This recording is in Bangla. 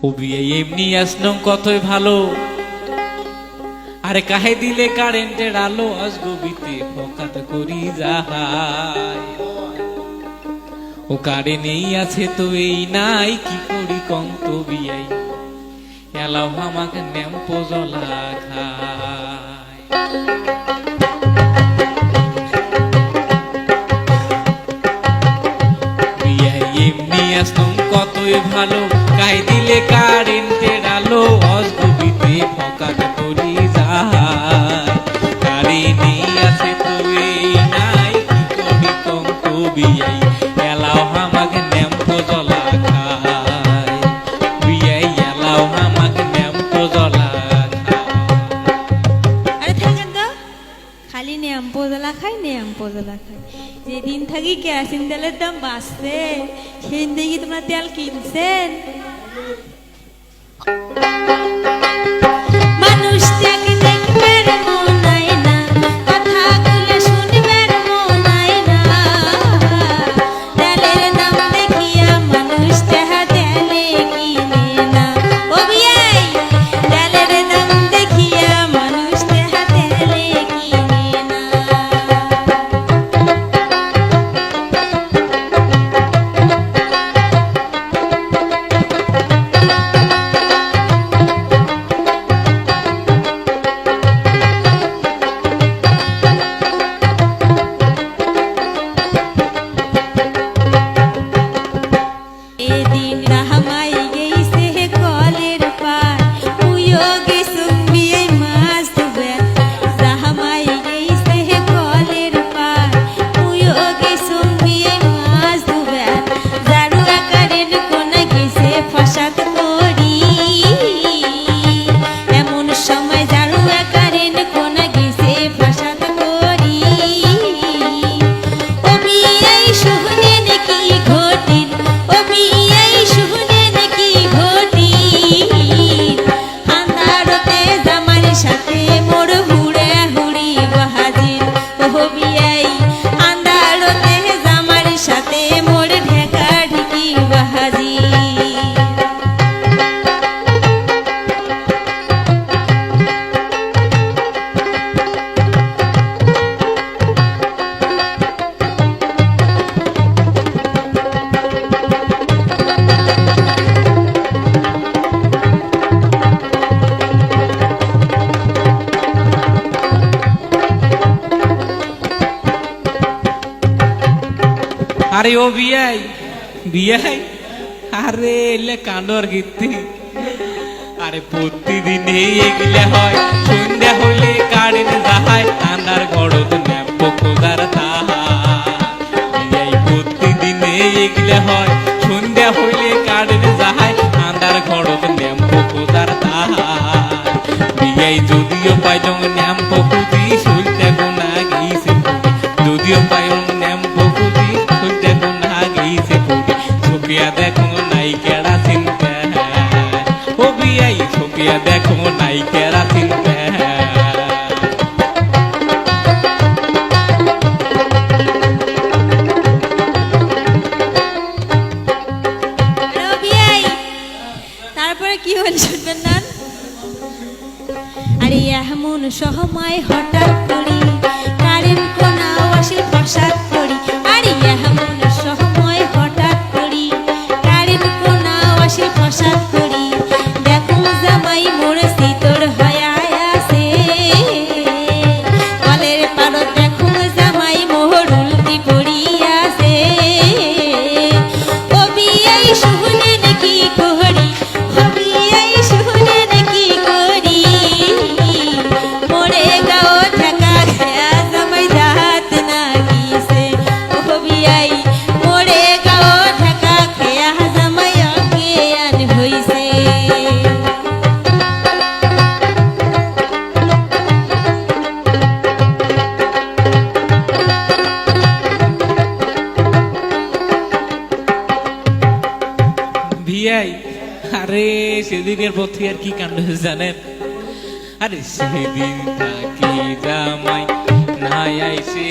ও বিয়ে এমনি আসলাম কতই ভালো, আরে কাহে দিলে কারেন্টের আলো আসগবিতে ফকাত করি যাহাই। ও কারে নেই আছে তো এই নাই কি করি কন্ত বিয়াই, এলাও আমাকে নেম্পো জলা খায়। বিয়াই এমনি আসলাম কতই ভালো, কাহে দিলে কারেন্টের আলো আসগবিতে ফকাত করি যাহাই। কারে নেই আছে তো এই নাই কি করি কন্ত বিয়াই, এলাও আমাকে নেম্পো জলা খায়। বিয়াই এলাও আমাকে নেম্পো জলা খায়। আরে থাকেন তো, খালি নেম্পো জ্বালা খাই নেম্পো জ্বালা খাই। যেদিন থাকি কেরোসিন তেলের দাম বাড়ছে সেদিন থেকে তোমরা তেল কিনছেন। মানুষ দেখবার মন আয় না, কথাগুলো শুনবার মন আয় না। তেলের দাম দেখিয়া মানুষ তাহা তেলে কিনে না। ও বিয়াই, তেলের দাম দেখিয়া মানুষ তাহা তেলে কিনে না। এদিন রাহমাই গেইছে কলের পার, তুইও গেছুম বিয়াই মাছ ধুবে। রাহমাই গেইছে কলের পার, তুইও গেছুম বিয়াই মাছ ধুবে। জারু আকারের কোনা গেছে ফসাদ করি, এমন সময় জারু আকারের কোনা গেছে ফসাদ করি। ও বিয়াই শুনে নাকি ঘটিন, ও বিয়াই শুনে নাকি ঘটিন। আন্ধারতে জামার সাথে মোর হুড়ে হুড়ি বাহাজির। ও বিয়াই আন্ধারতে জামার সাথে মোর ঢেকা ঢেকি বাহাজির। আরে ও বিয়াই বিয়াই, আরে এলে কান্দর গীতি। আরে প্রতিদিন এগুলো হয়, সন্ধ্যা হইলে কারেন্ট যাহায়, আন্ধার গড়ত নেম্পো খোঁজার তাহার। বিয়াই প্রতিদিন এগুলো হয়, সন্ধ্যা হইলে কারেন্ট যাহায়, আন্ধার গড়ত নেম্পো খোঁজার তাহার। বিয়াই যদিও পাইলং নেম্পো খুঁজি সইতে গোনা গিয়েছে পুরি, যদিও পাইলং নেম্পো খুঁজি সইতে গোনা গিয়েছে পুরি। ছবিয়া দেখো নাই কেরাসিন তেল, ও বিয়াই ছবিয়া দেখো নাই কেরাসিন তেল। আরে ও বিয়াই, তারপরে কি হল শুনবেন না? আরে এমন সময় হঠাৎ করি কারেন্ট কোনা আসে ফসাদ করি। আরে এমন সময় হঠাৎ করি কারেন্ট কোনা আসে ফসাদ করি। দেখো জামাই মোর শীতর হয়ে আছে, কলের পাড়ত দেখো জামাই মোর উল্টি পড়িয়াছে। ও বিয়াই শুনে নাকি করি, ও বিয়াই শুনে নাকি করি। মোরে গাও ঢাকা খায়া জামাই জাহাত না গিয়েছে। ও বিয়াই মোরে গাও ঢাকা খায়া জামাই অজ্ঞান হইছে। বিয়াই আরে সেদিনের পথে আর কি কাণ্ড হয়েছে জানেন? আরে সেদিন থাকি জামাই নাই আইসে